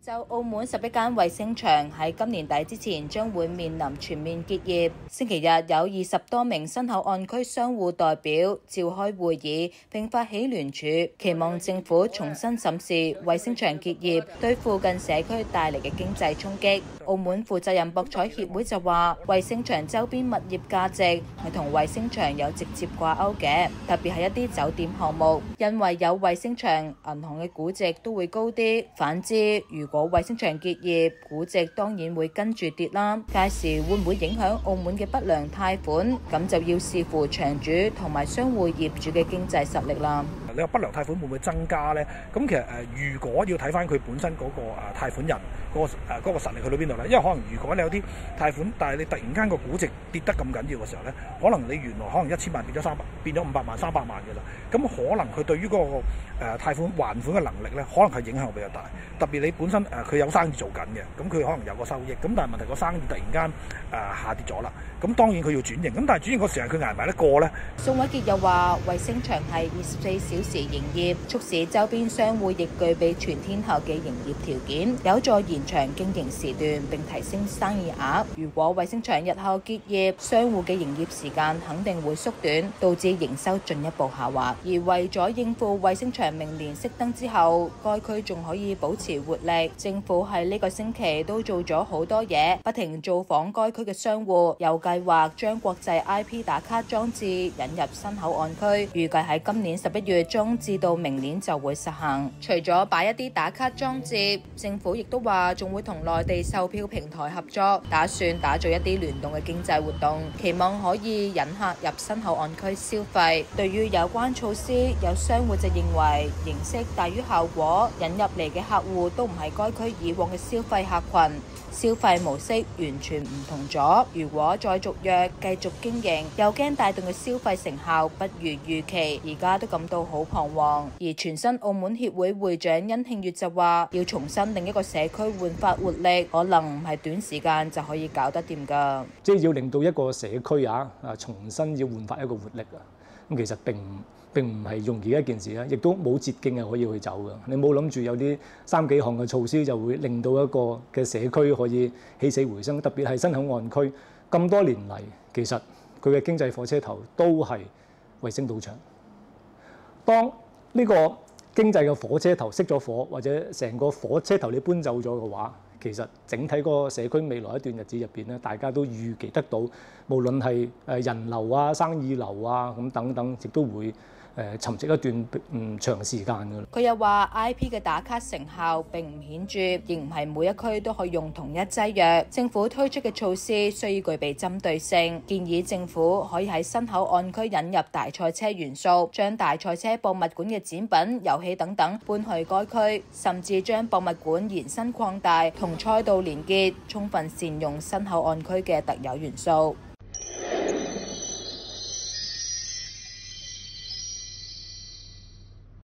就澳門11間衛星場喺今年底之前將會面臨全面結業。星期日有20多名新口岸區商戶代表召開會議，並發起聯署，期望政府重新審視衛星場結業對附近社區帶嚟嘅經濟衝擊。澳門負責人博彩協會就話，衛星場周邊物業價值係同衛星場有直接掛鈎嘅，特別係一啲酒店項目，因為有衛星場，銀行嘅估值都會高啲。反之，如果衛星場結業，估值當然會跟住跌啦。屆時會唔會影響澳門嘅不良貸款？咁就要視乎場主同埋商戶業主嘅經濟實力啦。你話不良貸款會唔會增加呢？咁其實如果要睇翻佢本身嗰個貸款人嗰個實力去到邊度呢？因為可能如果你有啲貸款，但係你突然間個估值跌得咁緊要嘅時候呢，可能你原來可能1000萬變咗500萬、300萬嘅啦。咁可能佢對於嗰個貸款還款嘅能力呢，可能係影響比較大。特別你本身佢有生意做緊嘅，咁佢可能有個收益。咁但係問題個生意突然間下跌咗啦，咁當然佢要轉型。咁但係轉型個時間佢捱埋得過呢？宋偉傑又話：衛星場係24小時營業，促使周邊商戶亦具備全天候嘅營業條件，有助延長經營時段並提升生意額。如果衛星場日後結業，商戶嘅營業時間肯定會縮短，導致營收進一步下滑。而為咗應付衛星場明年熄燈之後，該區仲可以保持活力，政府喺呢個星期都做咗好多嘢，不停造訪該區嘅商戶，又計劃將國際 IP 打卡裝置引入新口岸區，預計喺今年11月中至到明年就會實行。除咗擺一啲打卡裝置，政府亦都話仲會同內地售票平台合作，打算打造一啲聯動嘅經濟活動，期望可以引客入新口岸區消費。對於有關措施，有商戶就認為形式大於效果，引入嚟嘅客戶都唔係該區以往嘅消費客群，消費模式完全唔同咗。如果再續約繼續經營，又驚帶動嘅消費成效不如預期，而家都感到好彷徨。而全新澳門協會會長殷慶月就話，要重新另一個社區煥發活力，可能唔係短時間就可以搞得掂㗎。即係要令到一個社區重新要煥發一個活力啊！咁其實並唔係容易一件事啦，亦都冇捷徑係可以去走㗎。你冇諗住有啲3幾項嘅措施就會令到一個嘅社區可以起死回生，特別係新口岸區咁多年嚟，其實佢嘅經濟火車頭都係衛星賭場。當呢個經濟嘅火車頭熄咗火，或者成個火車頭你搬走咗嘅話，其實整體嗰個社區未來一段日子入邊咧，大家都預期得到，無論係人流啊、生意流啊咁等等，亦都會沉寂一段長時間㗎。佢又話 IP 嘅打卡成效並唔顯著，亦唔係每一區都可以用同一劑藥。政府推出嘅措施需要具備針對性，建議政府可以喺新口岸區引入大賽車元素，將大賽車博物館嘅展品、遊戲等等搬去該區，甚至將博物館延伸擴大，同賽道連結，充分善用新口岸區嘅特有元素。